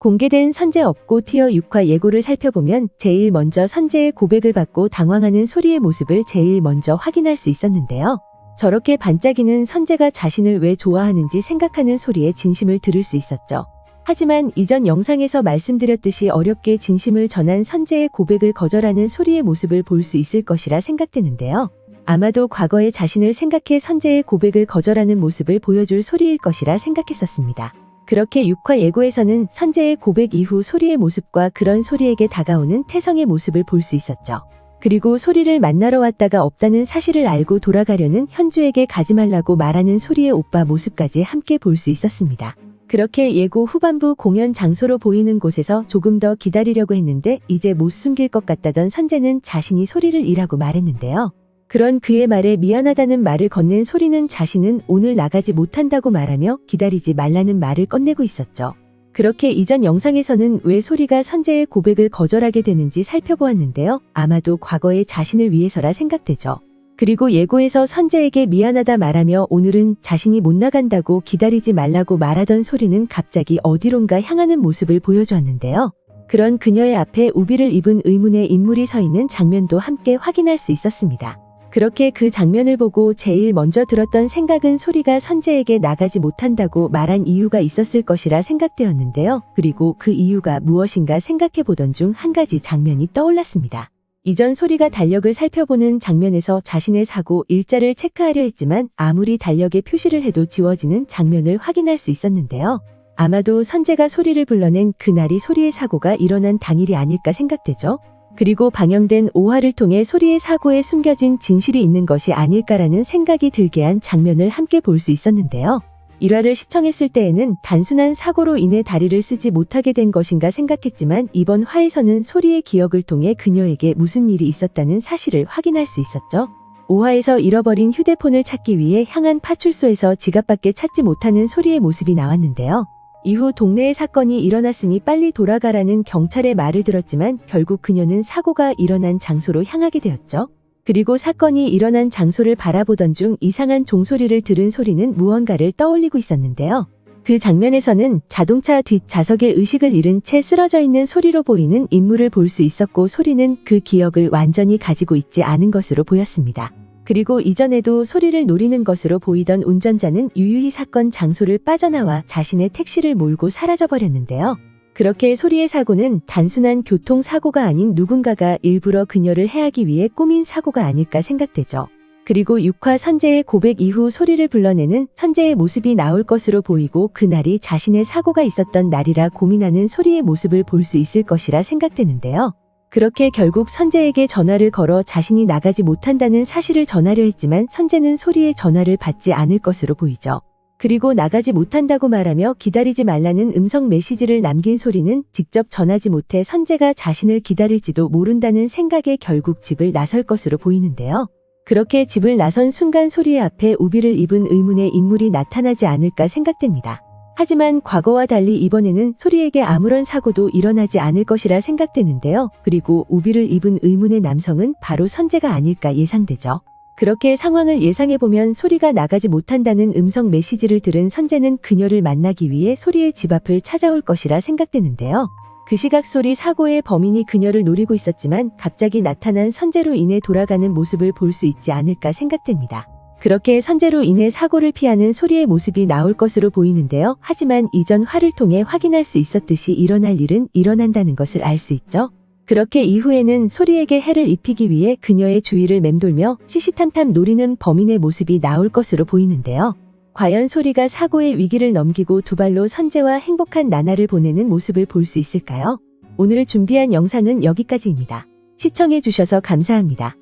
공개된 선재 업고 티어 6화 예고를 살펴보면 제일 먼저 선재의 고백을 받고 당황하는 소리의 모습을 제일 먼저 확인할 수 있었는데요. 저렇게 반짝이는 선재가 자신을 왜 좋아하는지 생각하는 소리의 진심을 들을 수 있었죠. 하지만 이전 영상에서 말씀드렸듯이 어렵게 진심을 전한 선재의 고백을 거절하는 소리의 모습을 볼 수 있을 것이라 생각되는데요. 아마도 과거의 자신을 생각해 선재의 고백을 거절하는 모습을 보여줄 소리일 것이라 생각했었습니다. 그렇게 6화 예고에서는 선재의 고백 이후 소리의 모습과 그런 소리에게 다가오는 태성의 모습을 볼 수 있었죠. 그리고 소리를 만나러 왔다가 없다는 사실을 알고 돌아가려는 현주에게 가지 말라고 말하는 소리의 오빠 모습까지 함께 볼 수 있었습니다. 그렇게 예고 후반부 공연 장소로 보이는 곳에서 조금 더 기다리려고 했는데 이제 못 숨길 것 같다던 선재는 자신이 소리를 이라고 말했는데요. 그런 그의 말에 미안하다는 말을 건넨 소리는 자신은 오늘 나가지 못한다고 말하며 기다리지 말라는 말을 꺼내고 있었죠. 그렇게 이전 영상에서는 왜 소리가 선재의 고백을 거절하게 되는지 살펴보았는데요. 아마도 과거의 자신을 위해서라 생각되죠. 그리고 예고에서 선재에게 미안하다 말하며 오늘은 자신이 못 나간다고 기다리지 말라고 말하던 소리는 갑자기 어디론가 향하는 모습을 보여주었는데요. 그런 그녀의 앞에 우비를 입은 의문의 인물이 서 있는 장면도 함께 확인할 수 있었습니다. 그렇게 그 장면을 보고 제일 먼저 들었던 생각은 소리가 선재에게 나가지 못한다고 말한 이유가 있었을 것이라 생각되었는데요. 그리고 그 이유가 무엇인가 생각해보던 중 한 가지 장면이 떠올랐습니다. 이전 소리가 달력을 살펴보는 장면에서 자신의 사고 일자를 체크하려 했지만 아무리 달력에 표시를 해도 지워지는 장면을 확인할 수 있었는데요. 아마도 선재가 소리를 불러낸 그날이 소리의 사고가 일어난 당일이 아닐까 생각되죠. 그리고 방영된 5화를 통해 소리의 사고에 숨겨진 진실이 있는 것이 아닐까라는 생각이 들게 한 장면을 함께 볼 수 있었는데요. 1화를 시청했을 때에는 단순한 사고로 인해 다리를 쓰지 못하게 된 것인가 생각했지만 이번 화에서는 소리의 기억을 통해 그녀에게 무슨 일이 있었다는 사실을 확인할 수 있었죠. 5화에서 잃어버린 휴대폰을 찾기 위해 향한 파출소에서 지갑밖에 찾지 못하는 소리의 모습이 나왔는데요. 이후 동네에 사건이 일어났으니 빨리 돌아가라는 경찰의 말을 들었지만 결국 그녀는 사고가 일어난 장소로 향하게 되었죠. 그리고 사건이 일어난 장소를 바라보던 중 이상한 종소리를 들은 소리는 무언가를 떠올리고 있었는데요. 그 장면에서는 자동차 뒷좌석에 의식을 잃은 채 쓰러져 있는 소리로 보이는 인물을 볼 수 있었고 소리는 그 기억을 완전히 가지고 있지 않은 것으로 보였습니다. 그리고 이전에도 소리를 노리는 것으로 보이던 운전자는 유유히 사건 장소를 빠져나와 자신의 택시를 몰고 사라져버렸는데요. 그렇게 소리의 사고는 단순한 교통사고가 아닌 누군가가 일부러 그녀를 해하기 위해 꾸민 사고가 아닐까 생각되죠. 그리고 6화 선재의 고백 이후 소리를 불러내는 선재의 모습이 나올 것으로 보이고 그날이 자신의 사고가 있었던 날이라 고민하는 소리의 모습을 볼 수 있을 것이라 생각되는데요. 그렇게 결국 선재에게 전화를 걸어 자신이 나가지 못한다는 사실을 전하려 했지만 선재는 소리의 전화를 받지 않을 것으로 보이죠. 그리고 나가지 못한다고 말하며 기다리지 말라는 음성 메시지를 남긴 소리는 직접 전하지 못해 선재가 자신을 기다릴지도 모른다는 생각에 결국 집을 나설 것으로 보이는데요. 그렇게 집을 나선 순간 소리의 앞에 우비를 입은 의문의 인물이 나타나지 않을까 생각됩니다. 하지만 과거와 달리 이번에는 소리에게 아무런 사고도 일어나지 않을 것이라 생각되는데요. 그리고 우비를 입은 의문의 남성은 바로 선재가 아닐까 예상되죠. 그렇게 상황을 예상해보면 소리가 나가지 못한다는 음성 메시지를 들은 선재는 그녀를 만나기 위해 소리의 집 앞을 찾아올 것이라 생각되는데요. 그 시각 소리 사고의 범인이 그녀를 노리고 있었지만 갑자기 나타난 선재로 인해 돌아가는 모습을 볼 수 있지 않을까 생각됩니다. 그렇게 선재로 인해 사고를 피하는 소리의 모습이 나올 것으로 보이는데요. 하지만 이전 화를 통해 확인할 수 있었듯이 일어날 일은 일어난다는 것을 알 수 있죠. 그렇게 이후에는 소리에게 해를 입히기 위해 그녀의 주위를 맴돌며 시시탐탐 노리는 범인의 모습이 나올 것으로 보이는데요. 과연 소리가 사고의 위기를 넘기고 두 발로 선재와 행복한 나날을 보내는 모습을 볼 수 있을까요? 오늘 준비한 영상은 여기까지입니다. 시청해주셔서 감사합니다.